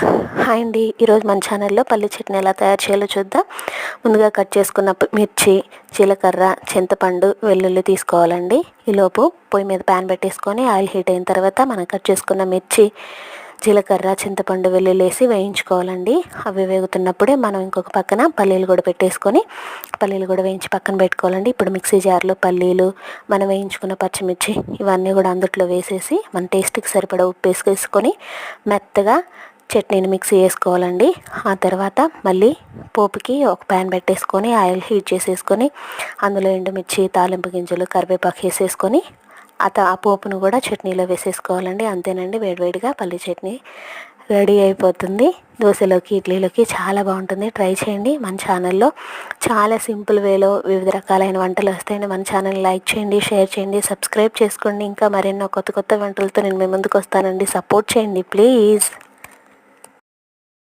Hi అండి, ఈరోజు మన ఛానల్లో పల్లి చట్నీ ఎలా తయారు చేయాలో చూద్దాం. ముందుగా కట్ చేసుకున్న మిర్చి, జీలకర్ర, చింతపండు, వెల్లుల్లి తీసుకోవాలండి. ఈలోపు పొయ్యి మీద ప్యాన్ పెట్టేసుకొని ఆయిల్ హీట్ అయిన తర్వాత మనం కట్ చేసుకున్న మిర్చి, జీలకర్ర, చింతపండు, వెల్లుల్లి వేసి వేయించుకోవాలండి. అవి వేగుతున్నప్పుడే మనం ఇంకొక పక్కన పల్లీలు కూడా పెట్టేసుకొని పల్లీలు కూడా వేయించి పక్కన పెట్టుకోవాలండి. ఇప్పుడు మిక్సీ జార్లో పల్లీలు, మనం వేయించుకున్న పచ్చిమిర్చి ఇవన్నీ కూడా అందుట్లో వేసేసి మన టేస్ట్కి సరిపడా ఉప్పు వేసుకొని మెత్తగా చట్నీని మిక్సీ వేసుకోవాలండి. ఆ తర్వాత మళ్ళీ పోపుకి ఒక ప్యాన్ పెట్టేసుకొని ఆయిల్ హీట్ చేసేసుకొని అందులో ఎండుమిర్చి, తాలింపు గింజలు, కరివేపాకు వేసేసుకొని ఆ పోపును కూడా చట్నీలో వేసేసుకోవాలండి. అంతేనండి, వేడివేడిగా పల్లి చట్నీ రెడీ అయిపోతుంది. దోశలోకి, ఇడ్లీలోకి చాలా బాగుంటుంది. ట్రై చేయండి. మన ఛానల్లో చాలా సింపుల్ వేలో వివిధ రకాలైన వంటలు వస్తాయండి. మన ఛానల్ లైక్ చేయండి, షేర్ చేయండి, సబ్స్క్రైబ్ చేసుకోండి. ఇంకా మరెన్నో కొత్త కొత్త వంటలతో నేను మీ ముందుకు వస్తానండి. సపోర్ట్ చేయండి ప్లీజ్.